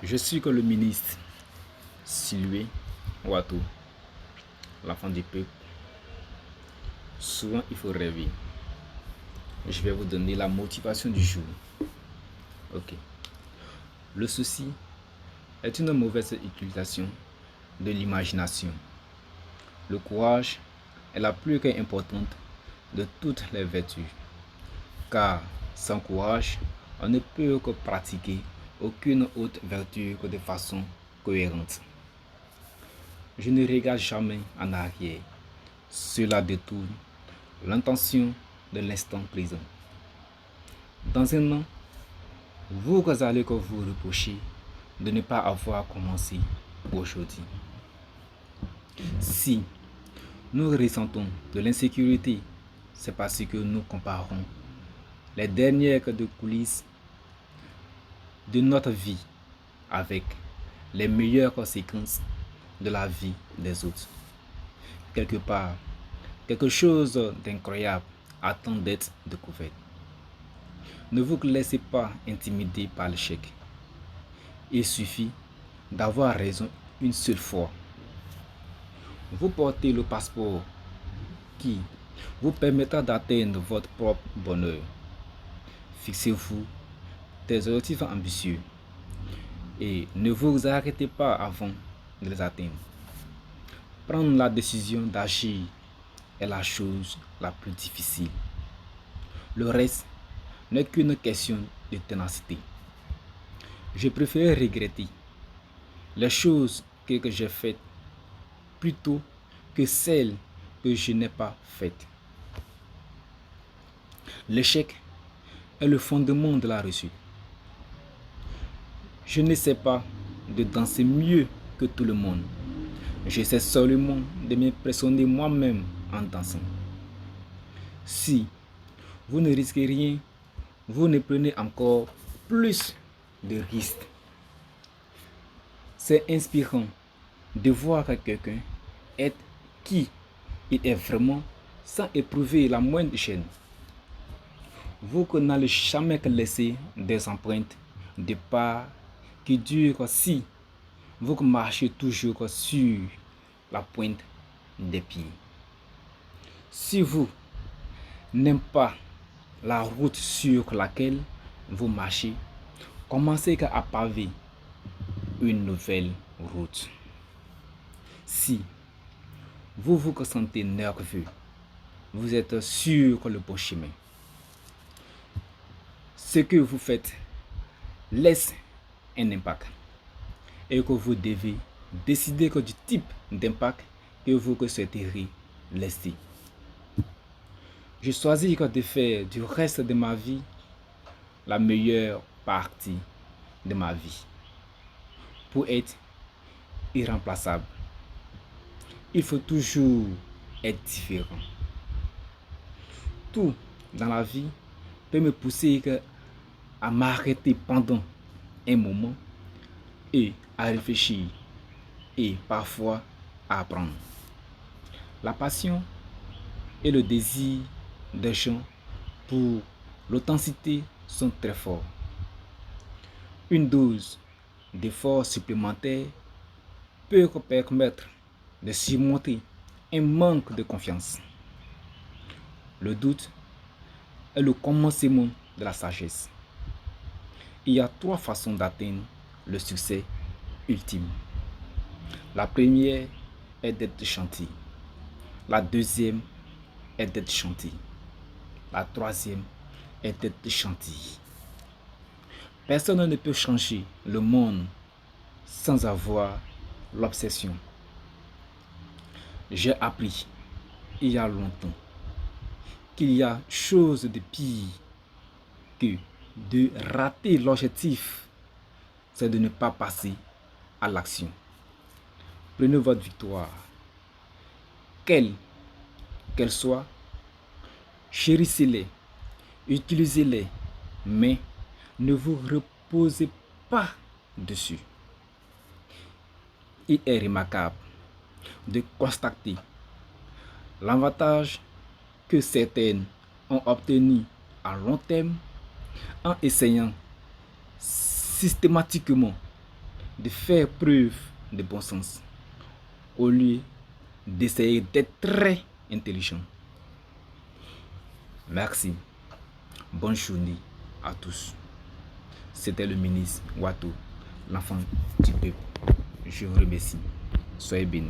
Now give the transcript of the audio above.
Je suis que le ministre Sylvain Ouattou, l'enfant du peuple. Souvent, il faut rêver. Je vais vous donner la motivation du jour. Ok. Le souci est une mauvaise utilisation de l'imagination. Le courage est la plus importante de toutes les vertus. Car sans courage, on ne peut que pratiquer aucune autre vertu que de façon cohérente. Je ne regarde jamais en arrière. Cela détourne l'intention de l'instant présent. Dans un an, vous allez que vous reprocher de ne pas avoir commencé aujourd'hui. Si nous ressentons de l'insécurité, c'est parce que nous comparons les dernières de coulisses de notre vie avec les meilleures conséquences de la vie des autres. Quelque part, quelque chose d'incroyable attend d'être découvert. Ne vous laissez pas intimider par l'échec. Il suffit d'avoir raison une seule fois. Vous portez le passeport qui vous permettra d'atteindre votre propre bonheur. Fixez-vous des objectifs ambitieux et ne vous arrêtez pas avant de les atteindre. Prendre la décision d'agir est la chose la plus difficile. Le reste n'est qu'une question de ténacité. Je préfère regretter les choses que j'ai faites plutôt que celles que je n'ai pas faites. L'échec est le fondement de la réussite. Je ne sais pas de danser mieux que tout le monde. J'essaie seulement de m'impressionner moi-même en dansant. Si vous ne risquez rien, vous ne prenez encore plus de risques. C'est inspirant de voir que quelqu'un est qui il est vraiment sans éprouver la moindre gêne. Vous n'allez jamais laisser des empreintes de pas qui durent si vous marchez toujours sur la pointe des pieds. Si vous n'aimez pas la route sur laquelle vous marchez, commencez à paver une nouvelle route. Si vous vous sentez nerveux, vous êtes sur le bon chemin. Ce que vous faites laisse un impact et que vous devez décider du type d'impact que vous souhaiteriez laisser. Je choisis de faire du reste de ma vie la meilleure partie de ma vie. Pour être irremplaçable, il faut toujours être différent. Tout dans la vie peut me pousser à m'arrêter pendant un moment et à réfléchir et parfois à apprendre. La passion et le désir des gens pour l'authenticité sont très forts. Une dose d'effort supplémentaire peut permettre de surmonter un manque de confiance. Le doute est le commencement de la sagesse. Il y a 3 façons d'atteindre le succès ultime. La première est d'être gentil. La deuxième est d'être gentil. La troisième est d'être gentil. Personne ne peut changer le monde sans avoir l'obsession. J'ai appris il y a longtemps qu'il y a chose de pire que de rater l'objectif, c'est de ne pas passer à l'action. Prenez votre victoire, quelle qu'elle soit, chérissez-les, utilisez-les, mais ne vous reposez pas dessus. Il est remarquable de constater l'avantage que certaines ont obtenu à long terme en essayant systématiquement de faire preuve de bon sens au lieu d'essayer d'être très intelligent. Merci. Bonne journée à tous. C'était le ministre Wato, l'enfant du peuple. Je vous remercie. Soyez bénis.